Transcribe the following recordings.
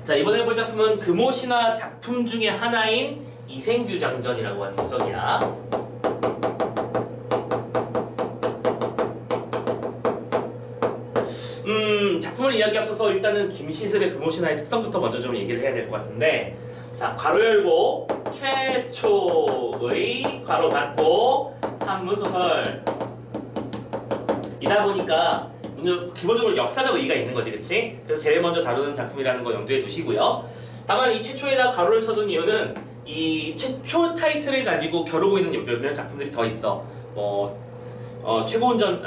자, 이번에 볼 작품은 금오신화 작품 중에 하나인 이생규장전이라고 하는 구성이야. 작품을 이야기 앞서서 일단은 김시습의 금오신화의 특성부터 먼저 좀 얘기를 해야 될 것 같은데, 자, 괄호 열고 최초의 괄호 닫고 한문소설 이다 보니까 기본적으로 역사적 의의가 있는 거지, 그치? 그래서 제일 먼저 다루는 작품이라는 거 염두에 두시고요. 다만 이 최초에다 괄호를 쳐둔 이유는 이 최초 타이틀을 가지고 겨루고 있는 몇몇 작품들이 더 있어. 최고운전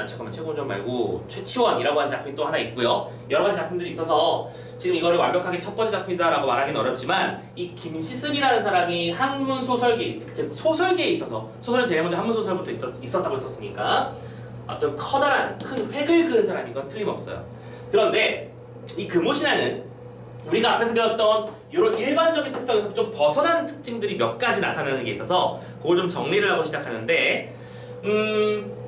말고 최치원이라고 하는 작품이 또 하나 있고요. 여러 가지 작품들이 있어서 지금 이거를 완벽하게 첫 번째 작품이다라고 말하기는 어렵지만, 이 김시습이라는 사람이 한문 소설계, 즉 소설계에 있어서, 소설은 제일 먼저 한문 소설부터 있었다고 했었으니까 어떤 커다란 큰 획을 그은 사람인 건 틀림없어요. 그런데 이 금오신화는 우리가 앞에서 배웠던 이런 일반적인 특성에서 좀 벗어난 특징들이 몇 가지 나타나는 게 있어서 그걸 좀 정리를 하고 시작하는데,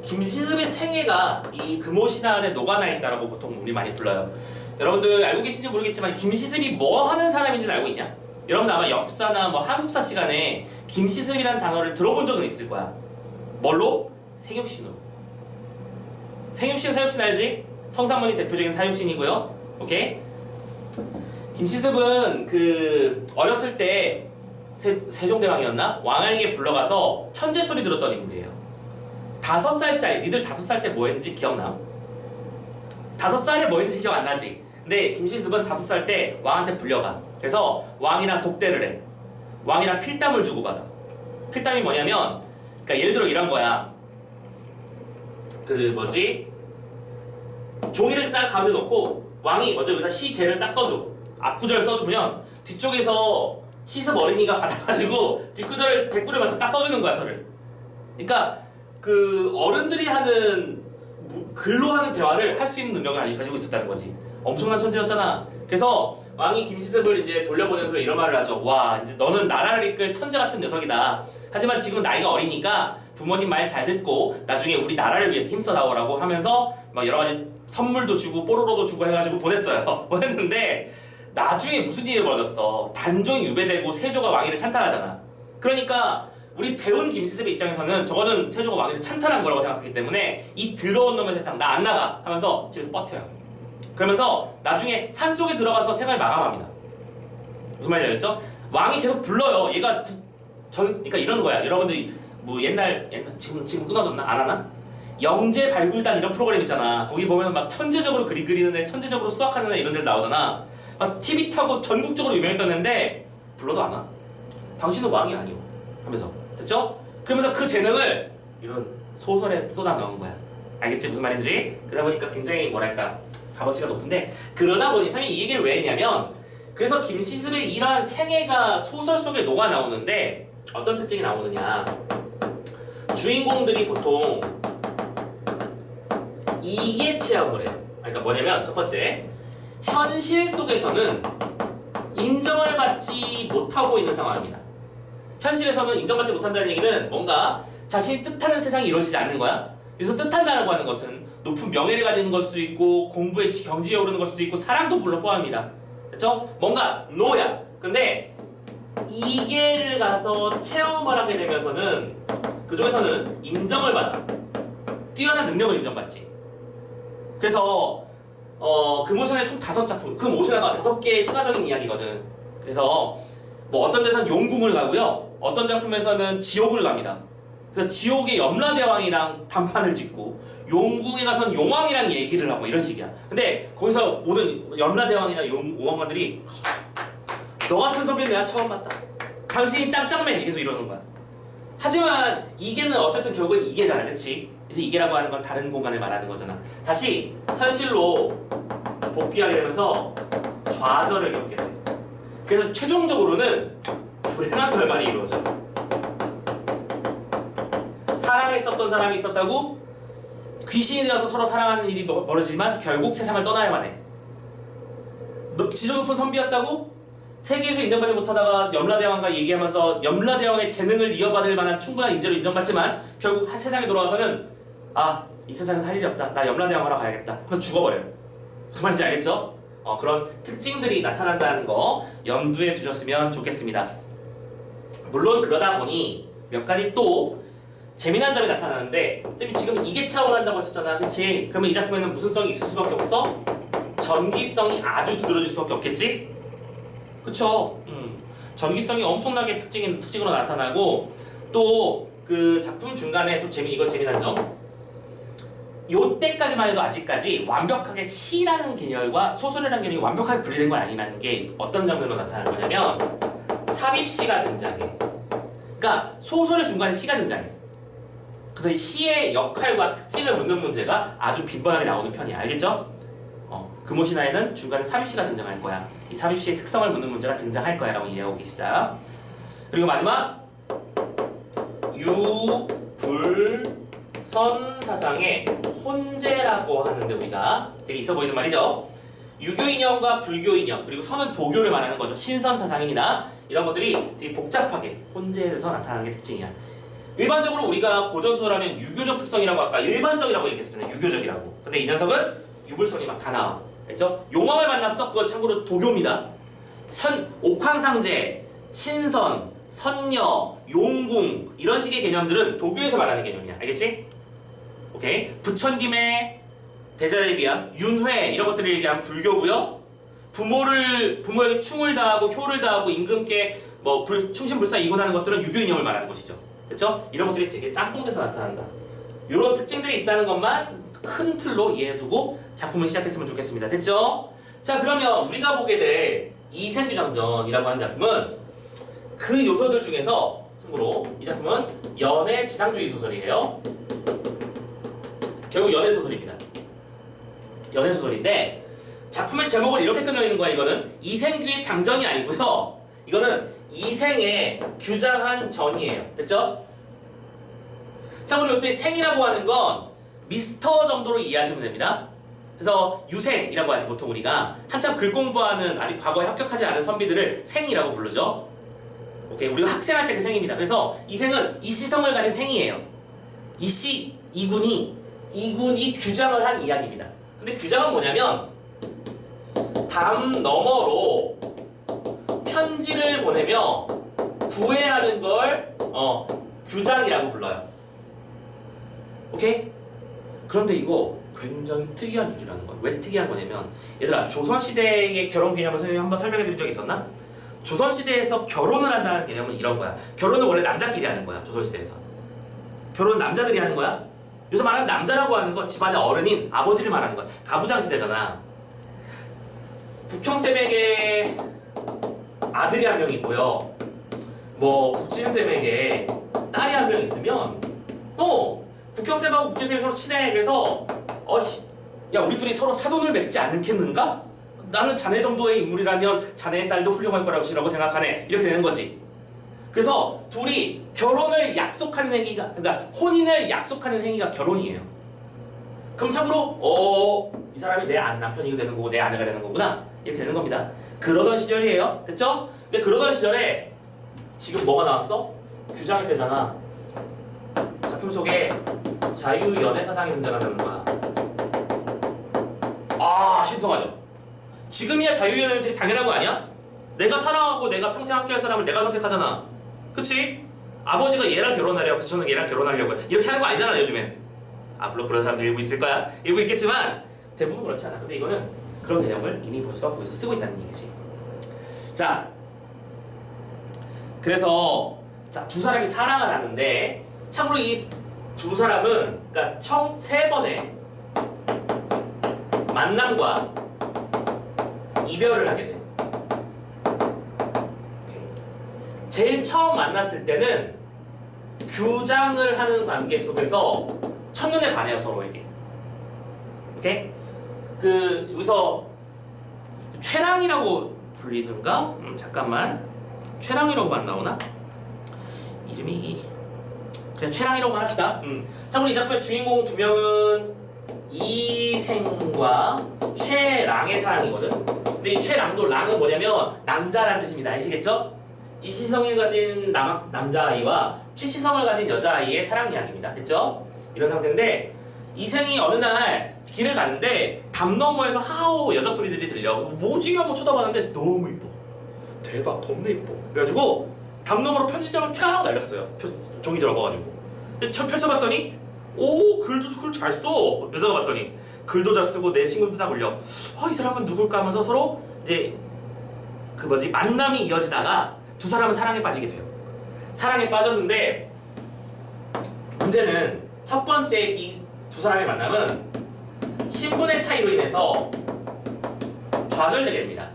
김시습의 생애가 이 금오신화 안에 녹아나 있다라고 보통 우리 많이 불러요. 여러분들 알고 계신지 모르겠지만 김시습이 뭐 하는 사람인지는 알고 있냐? 여러분들 아마 역사나 한국사 시간에 김시습이라는 단어를 들어본 적은 있을 거야. 뭘로? 생육신으로. 생육신 알지? 성상문이 대표적인 사육신이고요. 오케이? 김시습은 어렸을 때 세종대왕이었나? 왕에게 불러가서 천재 소리 들었던 인물이에요. 5살짜리, 니들 5살 때 뭐 했는지 기억나? 5살에 뭐 했는지 기억 안 나지? 근데 김시습은 5살 때 왕한테 불려가. 그래서 왕이랑 독대를 해. 왕이랑 필담을 주고받아. 필담이 뭐냐면, 그러니까 예를 들어 이런 거야. 종이를 딱 가운데 놓고 왕이 먼저 여기다 시제를 딱 써줘. 앞구절을 써주면 뒤쪽에서 시습 어린이가 받아가지고 뒷구절을 대꾸를 맞춰 딱 써주는 거야, 서를. 그러니까 어른들이 하는 글로 하는 대화를 할 수 있는 능력을 가지고 있었다는 거지. 엄청난 천재였잖아. 그래서 왕이 김시습을 이제 돌려보내면서 이런 말을 하죠. 와, 이제 너는 나라를 이끌 천재 같은 녀석이다. 하지만 지금 나이가 어리니까 부모님 말 잘 듣고 나중에 우리 나라를 위해서 힘써 나오라고 하면서 막 여러 가지 선물도 주고 뽀로로도 주고 해가지고 보냈어요. 보냈는데 나중에 무슨 일이 벌어졌어. 단종이 유배되고 세조가 왕위를 찬탈하잖아. 그러니까 우리 배운 김시습의 입장에서는 저거는 세조가 왕위를 찬탈한 거라고 생각하기 때문에 이 더러운 놈의 세상 나 안 나가 하면서 집에서 버텨요. 그러면서 나중에 산속에 들어가서 생활 마감합니다. 무슨 말인지 알겠죠? 왕이 계속 불러요. 얘가 그러니까 이런 거야. 여러분들이 옛날 지금 끊어졌나? 안 하나? 영재 발굴단 이런 프로그램 있잖아. 거기 보면 막 천재적으로 그림 그리는 애, 천재적으로 수학하는 애 이런 데들 나오잖아. 막 TV 타고 전국적으로 유명했던 애인데 불러도 안 와. 당신은 왕이 아니오 하면서. 됐죠? 그러면서 그 재능을 이런 소설에 쏟아 넣은 거야. 알겠지? 무슨 말인지? 그러다 보니까 굉장히 뭐랄까 값어치가 높은데, 그러다 보니 사람이 이 얘기를 왜 했냐면, 그래서 김시습의 이러한 생애가 소설 속에 녹아 나오는데 어떤 특징이 나오느냐, 주인공들이 보통 이계 체험을 해요. 그러니까 뭐냐면, 첫 번째, 현실 속에서는 인정을 받지 못하고 있는 상황입니다. 현실에서는 인정받지 못한다는 얘기는 뭔가 자신이 뜻하는 세상이 이루어지지 않는 거야. 그래서 뜻한다고 하는 것은 높은 명예를 가지는 걸 수도 있고, 공부에 경지에 오르는 걸 수도 있고, 사랑도 물론 포함합니다. 그렇죠? 뭔가 노야. 근데 이계를 가서 체험을 하게 되면서는 그쪽에서는 인정을 받아. 뛰어난 능력을 인정받지. 그래서 금오신화에 총 5작품, 금오신화가 5개의 신화적인 이야기거든. 그래서 어떤 데서는 용궁을 가고요, 어떤 작품에서는 지옥을 갑니다. 그래서 지옥의 염라대왕이랑 단판을 짓고, 용궁에 가서는 용왕이랑 얘기를 하고 이런 식이야. 근데 거기서 모든 염라대왕이나 용왕관들이 너 같은 선배는 내가 처음 봤다. 당신이 짱짱맨 계속 이러는 거야. 하지만 이계는 어쨌든 결국은 이계잖아, 그치? 그래서 이계라고 하는 건 다른 공간을 말하는 거잖아. 다시 현실로 복귀하게 되면서 좌절을 겪게 돼. 그래서 최종적으로는 불행한 결말이 이루어져. 사랑했었던 사람이 있었다고 귀신이 되어서 서로 사랑하는 일이 벌어지지만 결국 세상을 떠나야만 해. 지적 높은 선비였다고 세계에서 인정받지 못하다가 염라대왕과 얘기하면서 염라대왕의 재능을 이어받을 만한 충분한 인재로 인정받지만 결국 한 세상에 돌아와서는 이 세상에 살 일이 없다. 나 염라대왕 하러 가야겠다. 하면 죽어버려요. 무슨 말인지 알겠죠? 그런 특징들이 나타난다는 거 염두에 두셨으면 좋겠습니다. 물론 그러다 보니 몇 가지 또 재미난 점이 나타나는데, 쌤이 지금 이게 차원을 한다고 했었잖아, 그치? 그러면 이 작품에는 무슨 성이 있을 수밖에 없어? 전기성이 아주 두드러질 수밖에 없겠지? 그쵸? 전기성이 엄청나게 특징으로 나타나고, 또 그 작품 중간에 또 이거 재미난 점, 요때까지만 해도 아직까지 완벽하게 시라는 개념과 소설이라는 개념이 완벽하게 분리된 건 아니라는 게 어떤 장면으로 나타나는 거냐면, 삽입시가 등장해. 그러니까 소설의 중간에 시가 등장해. 그래서 이 시의 역할과 특징을 묻는 문제가 아주 빈번하게 나오는 편이야. 알겠죠? 금오신화에는 중간에 삽입시가 등장할 거야. 이 삽입시의 특성을 묻는 문제가 등장할 거야 라고 이해하고 계시자. 그리고 마지막, 유불선사상의 혼재라고 하는데, 우리가 되게 있어 보이는 말이죠. 유교이념과 불교이념, 그리고 선은 도교를 말하는 거죠. 신선사상입니다. 이런 것들이 되게 복잡하게 혼재해서 나타나는 게 특징이야. 일반적으로 우리가 고전소설하면 유교적 특성이라고 아까 일반적이라고 얘기했었잖아요. 유교적이라고. 근데 이 녀석은 유불선이 막 다 나와. 알죠? 용왕을 만났어? 그거 참고로 도교입니다. 옥황상제, 신선, 선녀, 용궁 이런 식의 개념들은 도교에서 말하는 개념이야. 알겠지? 오케이. 부천김에, 대자대비암, 윤회 이런 것들을 얘기하면 불교고요. 부모에게 충을 다하고 효를 다하고 임금께 충신불사 이곤하는 것들은 유교이념을 말하는 것이죠. 됐죠? 이런 것들이 되게 짬뽕돼서 나타난다. 이런 특징들이 있다는 것만 큰 틀로 이해해두고 작품을 시작했으면 좋겠습니다. 됐죠? 자, 그러면 우리가 보게 될 이생규장전이라고 하는 작품은 그 요소들 중에서, 참고로 이 작품은 연애 지상주의 소설이에요. 결국 연애 소설입니다. 연애 소설인데 작품의 제목을 이렇게 끊어 있는 거야. 이거는 이생규의 장전이 아니고요. 이거는 이생의 규장한 전이에요. 됐죠? 참고로 이때 생이라고 하는 건 미스터 정도로 이해하시면 됩니다. 그래서 유생이라고 하지. 보통 우리가 한참 글 공부하는 아직 과거에 합격하지 않은 선비들을 생이라고 부르죠. 오케이, 우리가 학생할 때 그 생입니다. 그래서 이 생은 이시성을 가진 생이에요. 이군이 규장을 한 이야기입니다. 근데 규장은 뭐냐면 담 너머로 편지를 보내며 구애하는 걸 규장이라고 불러요. 오케이? 그런데 이거 굉장히 특이한 일이라는 거예요. 왜 특이한 거냐면, 얘들아, 조선시대의 결혼 개념을 선생님이 한번 설명해 드린 적이 있었나? 조선시대에서 결혼을 한다는 개념은 이런 거야. 결혼은 원래 남자끼리 하는 거야. 조선시대에서 결혼은 남자들이 하는 거야. 여기서 말하는 남자라고 하는 건 집안의 어른인 아버지를 말하는 거야. 가부장 시대잖아. 국형쌤에게 아들이 한 명 있고요, 국진쌤에게 딸이 한 명 있으면 국형쌤하고 국진쌤이 서로 친해. 그래서 야, 우리 둘이 서로 사돈을 맺지 않겠는가? 나는 자네 정도의 인물이라면 자네의 딸도 훌륭할 거라고 생각하네. 이렇게 되는 거지. 그래서 둘이 결혼을 약속하는 행위가, 그러니까 혼인을 약속하는 행위가 결혼이에요. 그럼 참고로 이 사람이 내 남편이 되는 거고 내 아내가 되는 거구나, 이렇게 되는 겁니다. 그러던 시절이에요. 됐죠? 근데 그러던 시절에 지금 뭐가 나왔어? 규장의 때잖아. 작품 속에 자유연애사상이 등장한다는 거야. 신통하죠? 지금이야 자유연애는 되게 당연한 거 아니야? 내가 사랑하고 내가 평생 함께할 사람을 내가 선택하잖아. 그치? 아버지가 얘랑 결혼하려고 해서 저는 얘랑 결혼하려고 이렇게 하는 거 아니잖아, 요즘엔. 물론 그런 사람들 일부 있을 거야. 일부 있겠지만 대부분 그렇지 않아. 근데 이거는 그런 개념을 이미 벌써 거기서 쓰고 있다는 얘기지. 자, 그래서 두 사람이 사랑을 하는데, 참고로 이 두 사람은 그러니까 총 3번의 만남과 이별을 하게 돼. 제일 처음 만났을 때는 규장을 하는 관계 속에서 첫눈에 반해요, 서로에게. 오케이? 여기서 최랑이라고 불리든가? 잠깐만. 최랑이라고만 나오나? 이름이 그냥 최랑이라고만 합시다. 참고로 이 작품의 주인공 2명은 이생과 최랑의 사랑이거든. 근데 이 최랑도, 랑은 뭐냐면 남자라는 뜻입니다. 아시겠죠? 이시성을 가진 남자아이와 최시성을 가진 여자아이의 사랑 이야기입니다. 됐죠? 이런 상태인데, 이생이 어느 날 길을 가는데 담 너머에서 하오 여자 소리들이 들려. 뭐지? 하고 쳐다봤는데 너무 이뻐. 대박, 겁나 이뻐. 그래가지고 담 너머로 편지장을 쫙 날렸어요. 종이 들어가가지고. 펼쳐봤더니 오, 글도 글 잘 써. 여자가 봤더니 글도 잘 쓰고 내 신경도 다 울려. 이 사람은 누굴까 하면서 서로 이제 그 뭐지 만남이 이어지다가 두 사람은 사랑에 빠지게 돼요. 사랑에 빠졌는데 문제는 첫 번째 이 두 사람의 만남은 신분의 차이로 인해서 좌절되게 됩니다.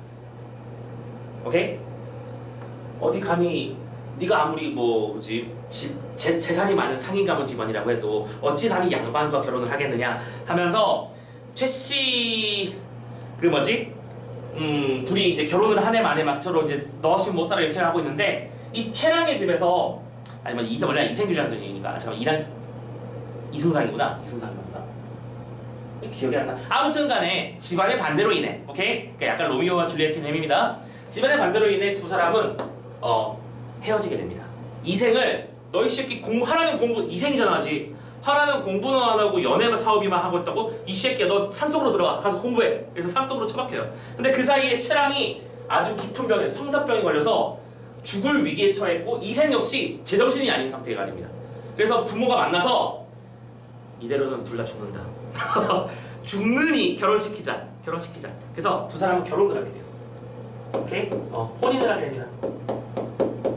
오케이? 어디 감히 네가 아무리 뭐지 재산이 많은 상인 가문 집안이라고 해도 어찌 감히 양반과 결혼을 하겠느냐 하면서 최씨 그 뭐지 둘이 이제 결혼을 한 해 만에 막 서로 이제 너 없이 못 살아 이렇게 하고 있는데 이 최랑의 집에서 아니면 원래 이생규장전이니까 잠깐 이승상이구나. 기억이 안 나. 아무튼간에 집안의 반대로 인해, 오케이? 그러니까 약간 로미오와 줄리엣 개념입니다. 집안의 반대로 인해 두 사람은 헤어지게 됩니다. 이생을 너희 새끼 하라는 공부 이생이잖아 아직. 하라는 공부는 안 하고 연애만 사업이만 하고 있다고? 이 새끼야 너 산속으로 들어가 가서 공부해. 그래서 산속으로 처박혀요. 근데 그 사이에 최랑이 아주 깊은 병에 성사병이 걸려서 죽을 위기에 처했고 이생 역시 제정신이 아닌 상태가 됩니다. 그래서 부모가 만나서 이대로는 둘 다 죽는다. 죽느니 결혼시키자. 그래서 두 사람은 결혼을 하게 돼요. 오케이? 혼인을 하게 됩니다.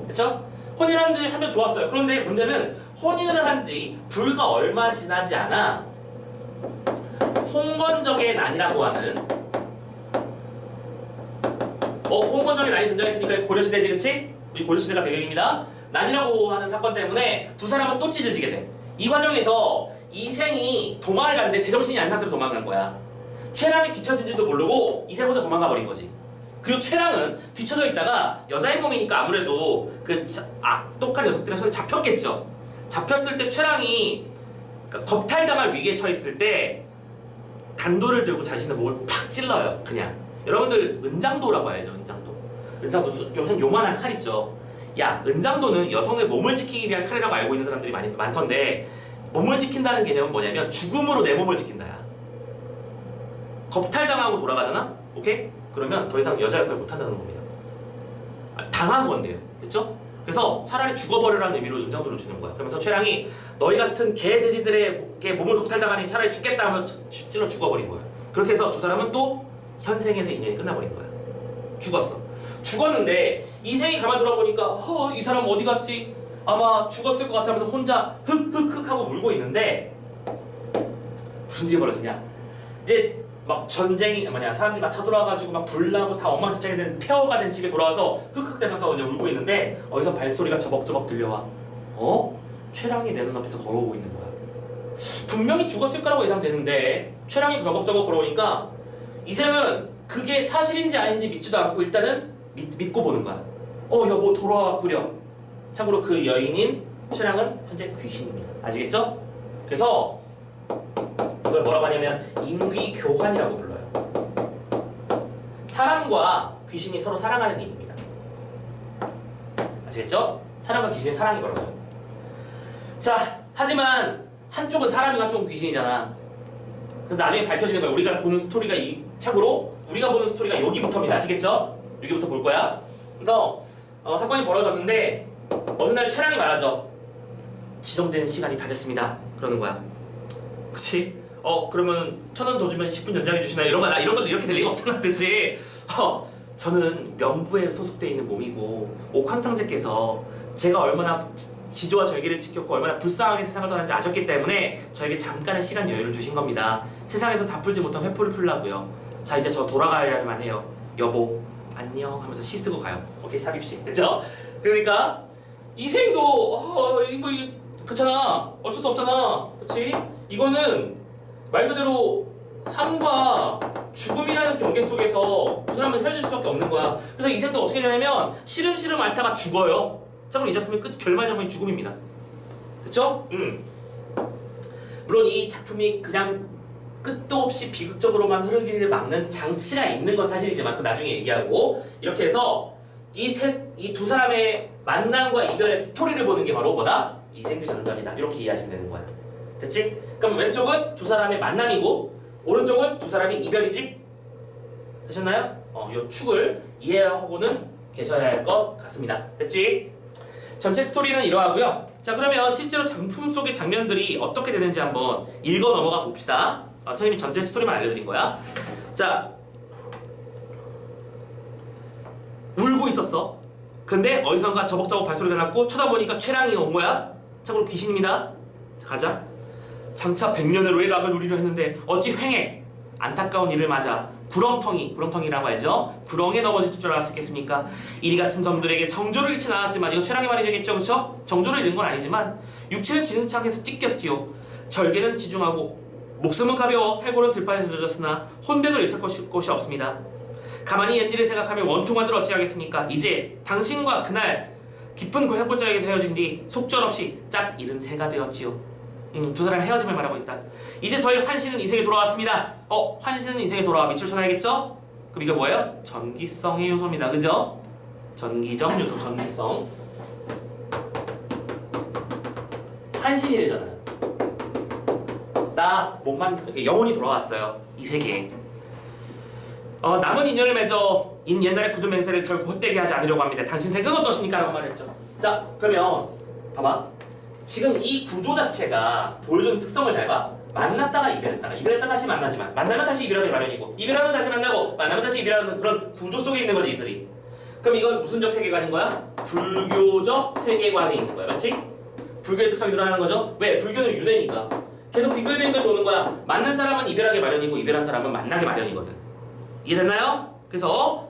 그쵸? 혼인을 하면 좋았어요. 그런데 문제는 혼인을 한 지 불과 얼마 지나지 않아 홍건적의 난이라고 하는 홍건적의 난이 등장했으니까 고려시대지 그치? 우리 고려시대가 배경입니다. 난이라고 하는 사건 때문에 두 사람은 또 찢어지게 돼. 이 과정에서 이생이 도망을 갔는데 제정신이 아닌 상태로 도망간 거야. 최랑이 뒤처진지도 모르고 이생 혼자 도망가 버린 거지. 그리고 최랑은 뒤쳐져 있다가 여자의 몸이니까 아무래도 그 악독한 녀석들의 손에 잡혔겠죠. 잡혔을 때 최랑이 그러니까 겁탈당할 위기에 처했을 때 단도를 들고 자신의 목을 팍 찔러요. 그냥 여러분들 은장도라고 알죠? 은장도 요만한 칼 있죠. 야, 은장도는 여성의 몸을 지키기 위한 칼이라고 알고 있는 사람들이 많던데 몸을 지킨다는 개념은 뭐냐면 죽음으로 내 몸을 지킨다야. 겁탈당하고 돌아가잖아? 오케이? 그러면 더 이상 여자 역할을 못한다는 겁니다. 당한 건데요. 됐죠? 그래서 차라리 죽어버려라는 의미로 은장도를 주는 거야. 그러면서 최랑이 너희 같은 개 돼지들의 몸을 겁탈당하니 차라리 죽겠다 하면서 찔러 죽어버린 거야. 그렇게 해서 두 사람은 또 현생에서 인연이 끝나버린 거야. 죽었는데 이생이 가만 돌아보니까 이 사람 어디 갔지? 아마 죽었을 것 같으면서 혼자 흑흑흑 하고 울고 있는데 무슨 일이 벌어지냐? 이제 막 전쟁이 사람들이 막 쳐들어와가지고 막 불나고 다 엉망진창이 된 폐허가 된 집에 돌아와서 흑흑대면서 이제 울고 있는데 어디서 발소리가 저벅저벅 들려와. 최랑이 내 눈앞에서 걸어오고 있는 거야. 분명히 죽었을 거라고 예상되는데 최랑이 저벅저벅 걸어오니까 이생은 그게 사실인지 아닌지 믿지도 않고 일단은 믿고 보는 거야. 여보 돌아왔구려. 참고로 그 여인인 최랑은 현재 귀신입니다. 아시겠죠? 그래서 이걸 뭐라고 하냐면 인귀교환이라고 불러요. 사람과 귀신이 서로 사랑하는 얘기입니다. 아시겠죠? 사람과 귀신의 사랑이 벌어져요. 자, 하지만 한쪽은 사람이고 한쪽은 귀신이잖아. 그래서 나중에 밝혀지는 거야. 우리가 보는 스토리가 참고로 우리가 보는 스토리가 여기부터입니다. 아시겠죠? 여기부터 볼 거야. 그래서 사건이 벌어졌는데 어느 날 최랑이 말하죠. 지정된 시간이 다 됐습니다. 그러는 거야. 그치? 그러면 1,000원 더 주면 10분 연장해 주시나요? 이런 건 이렇게 될 리가 없잖아. 그치? 저는 명부에 소속되어 있는 몸이고 옥황상제께서 제가 얼마나 지조와 절개를 지켰고 얼마나 불쌍하게 세상을 떠났는지 아셨기 때문에 저에게 잠깐의 시간 여유를 주신 겁니다. 세상에서 다 풀지 못한 회포를 풀라고요. 자, 이제 저 돌아가야만 해요. 여보 안녕 하면서 시 쓰고 가요. 오케이, 삽입시. 됐죠? 그러니까 이생도 그렇잖아. 어쩔 수 없잖아. 그렇지? 이거는 말 그대로 삶과 죽음이라는 경계 속에서 두 사람은 헤어질 수밖에 없는 거야. 그래서 이생도 어떻게 되냐면 시름시름 앓다가 죽어요. 참고로 이 작품의 결말장면이 죽음입니다. 됐죠? 물론 이 작품이 그냥 끝도 없이 비극적으로만 흐르기를 막는 장치가 있는 건 사실이지만 그 나중에 얘기하고 이렇게 해서 이 두 사람의 만남과 이별의 스토리를 보는 게 바로 뭐다? 이생규장전이다. 이렇게 이해하시면 되는 거야. 됐지? 그럼 왼쪽은 두 사람의 만남이고 오른쪽은 두 사람의 이별이지? 되셨나요? 이 축을 이해하고는 계셔야 할 것 같습니다. 됐지? 전체 스토리는 이러하고요. 자, 그러면 실제로 작품 속의 장면들이 어떻게 되는지 한번 읽어 넘어가 봅시다. 선생님이 전체 스토리만 알려드린 거야. 자, 울고 있었어. 근데 어디선가 저벅저벅 발소리가 났고 쳐다보니까 최랑이 온 거야. 참고로 귀신입니다. 자, 가자. 장차 100년의 로애락을 누리려 했는데 어찌 횡해 안타까운 일을 맞아 구렁텅이라고 알죠? 구렁에 넘어질 줄 알았겠습니까? 이리 같은 점들에게 정조를 잃진 않았지만 이거 최랑이 말이겠죠, 그쵸? 정조를 잃은 건 아니지만 육체는 진흙창에서 찢겼지요. 절개는 지중하고 목숨은 가벼워 해골은 들판에 던져졌으나 혼백을 잃을 곳이 없습니다. 가만히 옛일을 생각하면 원통한들 어찌하겠습니까? 이제 당신과 그날 깊은 고향골짜기에서 헤어진 뒤 속절없이 짝 잃은 새가 되었지요. 두 사람이 헤어짐을 말하고 있다. 이제 저희 환신은 인생에 돌아왔습니다. 환신은 인생에 돌아와 밑줄 쳐놔야겠죠? 그럼 이거 뭐예요? 전기성의 요소입니다. 그죠? 전기적 요소, 전기성. 환신이 되잖아요. 나 몸만 영혼이 돌아왔어요. 이 세계에. 남은 인연을 맺어 옛날의 굳은 맹세를 결코 헛되게 하지 않으려고 합니다. 당신 생각은 어떠십니까? 라고 말했죠. 자, 그러면 봐봐. 지금 이 구조 자체가 보여주는 특성을 잘 봐. 만났다가 이별했다 다시 만나지만 만나면 다시 이별하기 마련이고 이별하면 다시 만나고 만나면 다시 이별하는 그런 구조 속에 있는 거지 이들이. 그럼 이건 무슨적 세계관인 거야? 불교적 세계관에 있는 거야. 맞지? 불교의 특성이 드러나는 거죠. 왜? 불교는 윤회니까 계속 빙글빙글 도는 거야. 만난 사람은 이별하기 마련이고 이별한 사람은 만나기 마련이거든. 이해됐나요? 그래서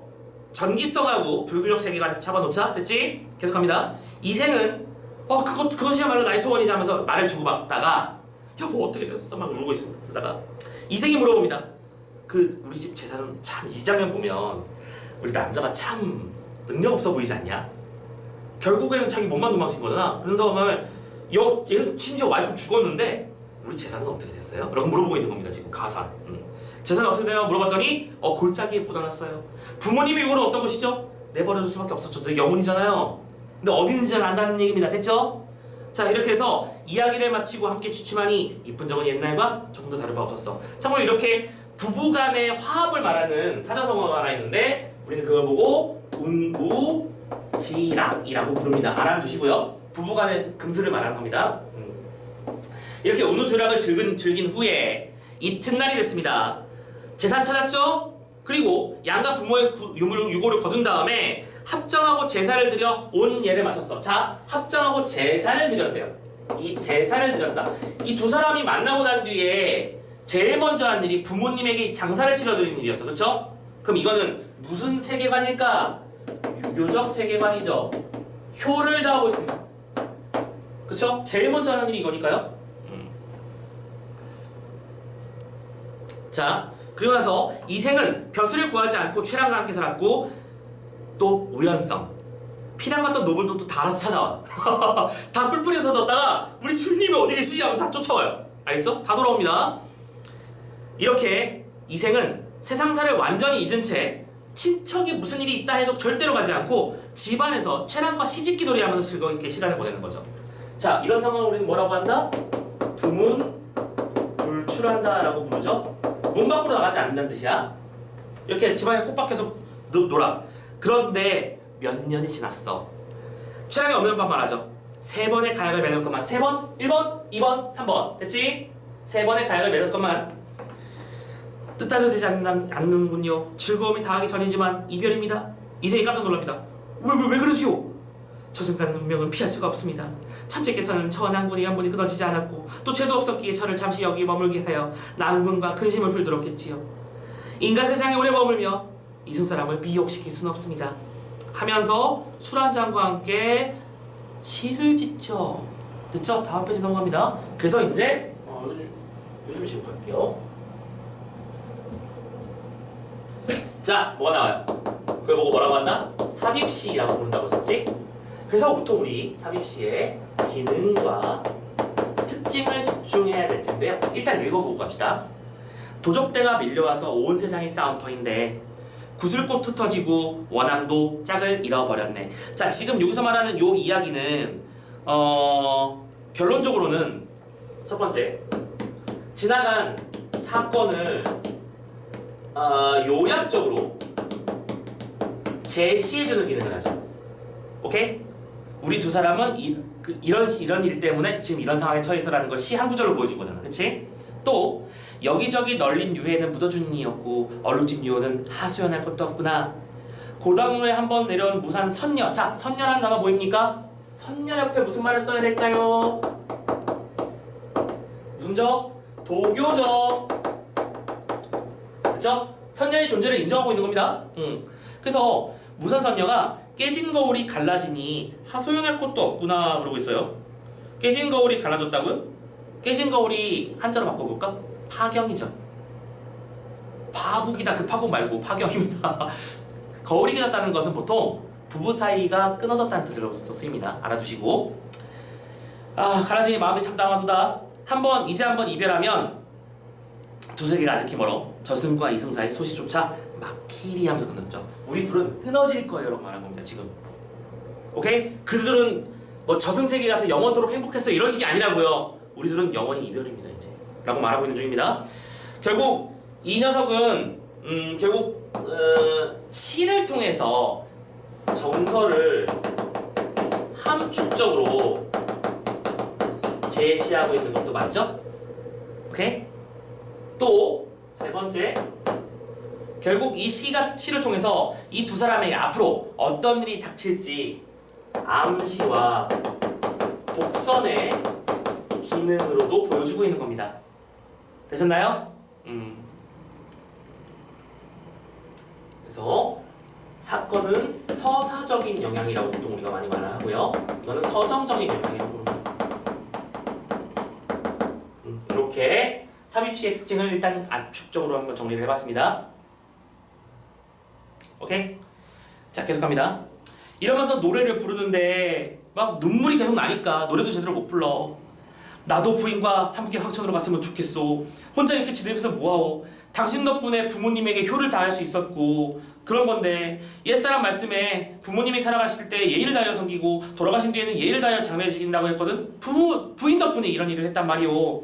전기성하고 불교적 세계관 잡아놓자. 됐지? 계속합니다. 이생은 그것이야말로 나의 소원이지 하면서 말을 주고받다가 여보 어떻게 됐어? 막 울고 있습니다. 그러다가 이생이 물어봅니다. 우리 집 재산은 참 이 장면 보면 우리 남자가 참 능력 없어 보이지 않냐? 결국에는 자기 몸만 도망친 거잖아. 그런다고 하면 얘는 심지어 와이프 죽었는데 우리 재산은 어떻게 됐어요? 라고 물어보고 있는 겁니다. 지금 가산. 재산은 어떻게 되냐고 물어봤더니 골짜기에 묻어놨어요. 부모님의 이거는 어떤 것이죠? 내버려둘 수밖에 없었죠. 너 영혼이잖아요. 근데 어디 있는지는 안다는 얘기입니다. 됐죠? 자, 이렇게 해서 이야기를 마치고 함께 취침하니 이쁜 적은 옛날과 조금 더 다를 바 없었어. 참고로 이렇게 부부간의 화합을 말하는 사자성어가 하나 있는데 우리는 그걸 보고 운우지락이라고 부릅니다. 알아두시고요. 부부간의 금슬을 말하는 겁니다. 이렇게 운우주락을 즐긴 후에 이튿날이 됐습니다. 재산 찾았죠? 그리고 양가 부모의 유고를 거둔 다음에 합정하고 제사를 드려 온 예를 마쳤어. 자, 합정하고 제사를 드렸대요. 이 제사를 드렸다. 이 두 사람이 만나고 난 뒤에 제일 먼저 한 일이 부모님에게 장사를 치러드리는 일이었어. 그쵸? 그럼 이거는 무슨 세계관일까? 유교적 세계관이죠. 효를 다하고 있습니다. 그쵸? 제일 먼저 하는 일이 이거니까요. 자, 그리고 나서 이생은 벼슬을 구하지 않고 최랑과 함께 살았고 또 우연성 피랑 같던 노블도 또 다 알아서 찾아와. 다 뿔뿔이 터졌다가 우리 주님이 어디 계시지 하면서 다 쫓아와요. 알겠죠? 다 돌아옵니다. 이렇게 이생은 세상사를 완전히 잊은 채 친척이 무슨 일이 있다 해도 절대로 가지 않고 집안에서 최랑과 시집기돌이 하면서 즐거웠게 시간을 보내는 거죠. 자, 이런 상황을 우리는 뭐라고 한다? 두문불출한다 라고 부르죠. 문 밖으로 나가지 않는다는 뜻이야. 이렇게 집안에 콕 박혀서 놀아. 그런데 몇 년이 지났어. 최랑이 없는 밤 말하죠. 3번의 가약을 맺었건만. 3번? 1번? 2번? 3번. 됐지? 3번의 가약을 맺었건만 뜻대로 되지 않는군요. 즐거움이 다하기 전이지만 이별입니다. 이생이 깜짝 놀랍니다. 왜 그러시오? 저 순간의 운명은 피할 수가 없습니다. 천재께서는 저 난군의 연분이 끊어지지 않았고 또 죄도 없었기에 저를 잠시 여기 머물게 하여 난군과 근심을 풀도록 했지요. 인간 세상에 오래 머물며 이승사람을 미혹시킬 수는 없습니다. 하면서 술 한 잔과 함께 시를 짓죠. 됐죠? 다음 페이지 넘어갑니다. 그래서 이제 요즘 시로 갈게요. 자, 뭐가 나와요? 그걸 보고 뭐라고 한다? 삽입시라고 부른다고 했었지? 그래서 보통 우리 삽입시의 기능과 특징을 집중해야 될 텐데요. 일단 읽어보고 갑시다. 도적대가 밀려와서 온 세상이 싸움터인데 구슬꽃 흩어지고 원앙도 짝을 잃어버렸네. 자, 지금 여기서 말하는 요 이야기는 결론적으로는 첫 번째, 지나간 사건을 요약적으로 제시해주는 기능을 하죠. 오케이? 우리 두 사람은 이런 일 때문에 지금 이런 상황에 처해서라는 걸 시 한 구절로 보여준 거잖아. 그치? 또 여기저기 널린 유해는 묻어주는 이였고 얼룩진 유호는 하소연할 것도 없구나. 고당로에 한번 내려온 무산 선녀. 자, 선녀라는 단어 보입니까? 선녀 옆에 무슨 말을 써야 될까요? 무슨 적? 도교적. 그쵸? 선녀의 존재를 인정하고 있는 겁니다. 그래서 무산 선녀가 깨진 거울이 갈라지니 하소연할 것도 없구나 그러고 있어요. 깨진 거울이 갈라졌다고요? 깨진 거울이 한자로 바꿔볼까? 파경이죠. 파국이다. 그 파국 말고 파경입니다. 거울이 깨졌다는 것은 보통 부부 사이가 끊어졌다는 뜻으로 쓰입니다. 알아두시고. 갈라지니 마음이 참 담아두다. 이제 한번 이별하면 두세 개가 아득히 멀어 저승과 이승 사이 소식조차 막히리 하면서 끝났죠. 우리 둘은 끊어질 거예요 라고 말한 겁니다. 지금. 오케이? 그들은 뭐 저승세계 가서 영원토록 행복했어 이런 식이 아니라고요. 우리 둘은 영원히 이별입니다 이제 라고 말하고 있는 중입니다. 결국 이 녀석은 시를 통해서 정서를 함축적으로 제시하고 있는 것도 맞죠? 오케이? 또 세 번째, 결국 이 시를 통해서 이 두 사람에게 앞으로 어떤 일이 닥칠지 암시와 복선의 기능으로도 보여주고 있는 겁니다. 되셨나요? 그래서 사건은 서사적인 영향이라고 보통 우리가 많이 말을 하고요. 이거는 서정적인 영향이라고 봅니다. 이렇게 삽입시의 특징을 일단 압축적으로 한번 정리를 해봤습니다. 오케이? 자, 계속합니다. 이러면서 노래를 부르는데 막 눈물이 계속 나니까 노래도 제대로 못 불러. 나도 부인과 함께 황천으로 갔으면 좋겠소. 혼자 이렇게 지내면서 뭐하오. 당신 덕분에 부모님에게 효를 다할 수 있었고 그런 건데 옛사람 말씀에 부모님이 살아가실 때 예의를 다하여 섬기고 돌아가신 뒤에는 예의를 다하여 장례를 지킨다고 했거든. 부인 덕분에 이런 일을 했단 말이오.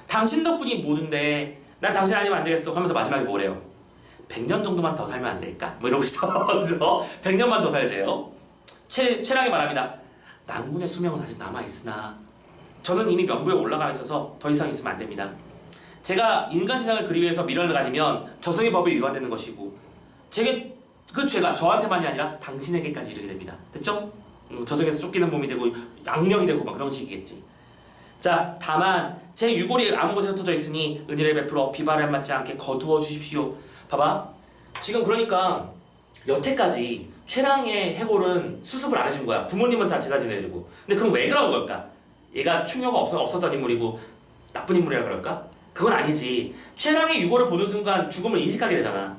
당신 덕분이 모든데 난 당신 아니면 안 되겠어 하면서 마지막에 뭐래요? 100년 정도만 더 살면 안 될까? 뭐 이러고 있어. 100년만 더 살세요. 최랑이 말합니다. 낭군의 수명은 아직 남아있으나 저는 이미 명부에 올라가 있어서 더 이상 있으면 안 됩니다. 제가 인간 세상을 그리 위해서 미련을 가지면 저승의 법이 위반되는 것이고 그 죄가 저한테만이 아니라 당신에게까지 이르게 됩니다. 됐죠? 저승에서 쫓기는 몸이 되고 악령이 되고 막 그런 식이겠지. 자, 다만 제 유골이 아무 곳에 흩어져 있으니 은혜를 베풀어 비바람 맞지 않게 거두어 주십시오. 봐봐. 지금 그러니까 여태까지 최랑의 해골은 수습을 안 해준 거야. 부모님은 다 제사 지내드리고. 근데 그건 왜 그런 걸까? 얘가 충효가 없었던 인물이고 나쁜 인물이라 그럴까? 그건 아니지. 최랑의 유골을 보는 순간 죽음을 인식하게 되잖아.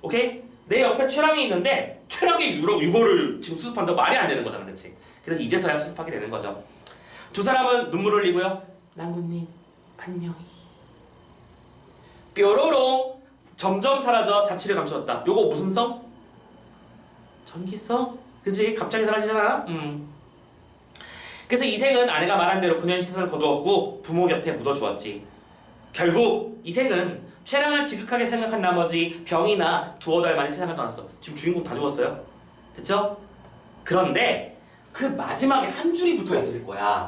오케이? 내 옆에 최랑이 있는데 최랑의 유골을 지금 수습한다고 말이 안 되는 거잖아. 그치? 그래서 이제서야 수습하게 되는 거죠. 두 사람은 눈물을 흘리고요. 랑군님 안녕히. 뾰로롱. 점점 사라져 자취를 감추었다. 요거 무슨 성? 전기성? 그치? 갑자기 사라지잖아. 그래서 이생은 아내가 말한 대로 그녀의 시선을 거두었고 부모 곁에 묻어주었지. 결국 이생은 최랑을 지극하게 생각한 나머지 병이나 두어 달 만에 세상을 떠났어. 지금 주인공 다 죽었어요. 됐죠? 그런데 그 마지막에 한 줄이 붙어있을 거야.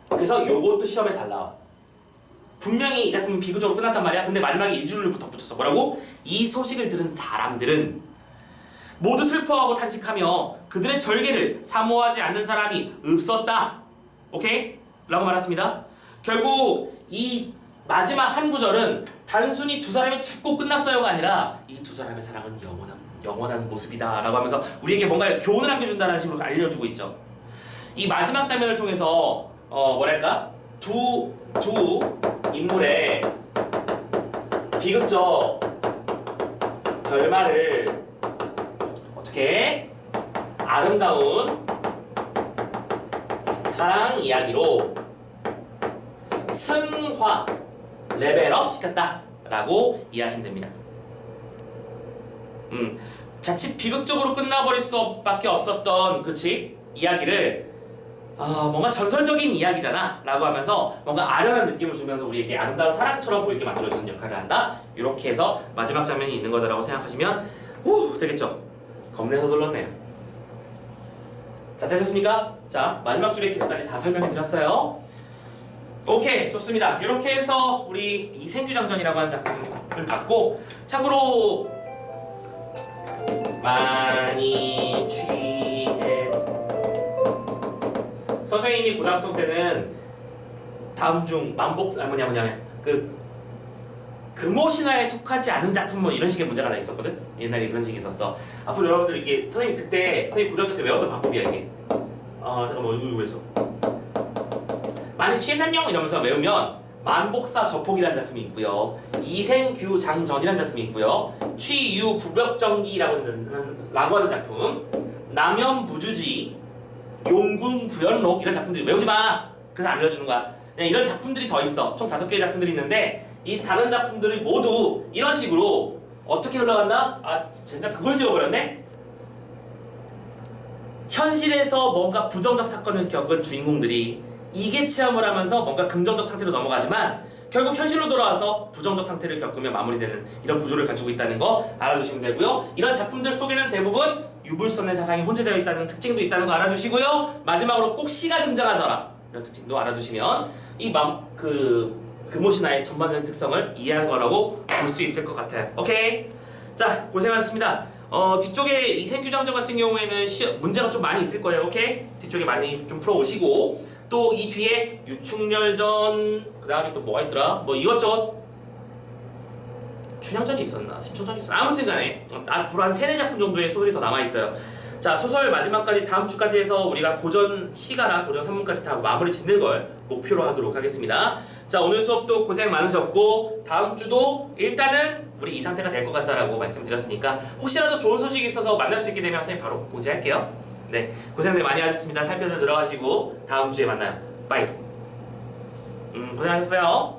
그래서 요것도 시험에 잘 나와. 분명히 이 작품은 비극적으로 끝났단 말이야. 근데 마지막에 이 줄을 덧붙였어. 뭐라고? 이 소식을 들은 사람들은 모두 슬퍼하고 탄식하며 그들의 절개를 사모하지 않는 사람이 없었다. 오케이? 라고 말했습니다. 결국 이 마지막 한 구절은 단순히 두 사람이 죽고 끝났어요가 아니라 이 두 사람의 사랑은 영원한 모습이다 라고 하면서 우리에게 뭔가 교훈을 안겨준다는 식으로 알려주고 있죠. 이 마지막 장면을 통해서 뭐랄까? 두 인물의 비극적 결말을 어떻게 아름다운 사랑 이야기로 승화, 레벨업 시켰다 라고 이해하시면 됩니다. 자칫 비극적으로 끝나버릴 수밖에 없었던 그치? 이야기를 뭔가 전설적인 이야기잖아 라고 하면서 뭔가 아련한 느낌을 주면서 우리에게 아름다운 사랑처럼 보이게 만들어주는 역할을 한다. 이렇게 해서 마지막 장면이 있는 거다라고 생각하시면 되겠죠. 겁내 서둘렀네요. 자, 되셨습니까? 자, 마지막 줄의 기능까지 다 설명해 드렸어요. 오케이, 좋습니다. 이렇게 해서 우리 이생규장전이라고 하는 작품을 봤고, 참고로 많이 취해 선생님이 고등학생 때는 다음 중 금오신화에 속하지 않은 작품 뭐 이런 식의 문제가 하나 있었거든. 옛날에 그런 식이 있었어. 앞으로 여러분들 이게 선생님 고등학교 때 외웠던 방법이야 이게. 잠깐만 이거 왜서 많이 취했남용 이러면서 외우면 만복사 저폭이라는 작품이 있고요. 이생규장전이라는 작품이 있고요. 취유부벽정기라고 하는 작품, 남연부주지, 용궁부연록 이런 작품들이 외우지 마. 그래서 안 알려주는 거야. 그냥 이런 작품들이 더 있어. 총 5개의 작품들이 있는데 이 다른 작품들이 모두 이런 식으로 어떻게 흘러간다? 진짜 그걸 지워버렸네? 현실에서 뭔가 부정적 사건을 겪은 주인공들이 이계 체험을 하면서 뭔가 긍정적 상태로 넘어가지만 결국 현실로 돌아와서 부정적 상태를 겪으며 마무리되는 이런 구조를 가지고 있다는 거 알아두시면 되고요. 이런 작품들 속에는 대부분 유불선의 사상이 혼재되어 있다는 특징도 있다는 거 알아두시고요. 마지막으로 꼭 시가 등장하더라 이런 특징도 알아두시면 이 금오신화의 전반적인 특성을 이해한 거라고 볼 수 있을 것 같아요. 오케이? 자, 고생하셨습니다. 뒤쪽에 이생규장전 같은 경우에는 문제가 좀 많이 있을 거예요. 오케이? 뒤쪽에 많이 좀 풀어오시고 또 이 뒤에 유충렬전 그 다음에 또 뭐가 있더라? 뭐 이것저것 춘향전이 있었나? 심청전이 있었나? 아무튼 간에 앞으로 한 3-4작품 정도의 소설이 더 남아있어요. 자, 소설 마지막까지 다음 주까지 해서 우리가 고전 시가랑 고전 산문까지 다 마무리 짓는 걸 목표로 하도록 하겠습니다. 자, 오늘 수업도 고생 많으셨고 다음 주도 일단은 우리 이 상태가 될 것 같다라고 말씀드렸으니까 혹시라도 좋은 소식이 있어서 만날 수 있게 되면 선생님 바로 공지할게요. 네, 고생들 많이 하셨습니다. 살펴서 들어가시고 다음 주에 만나요. 빠이. 고생하셨어요.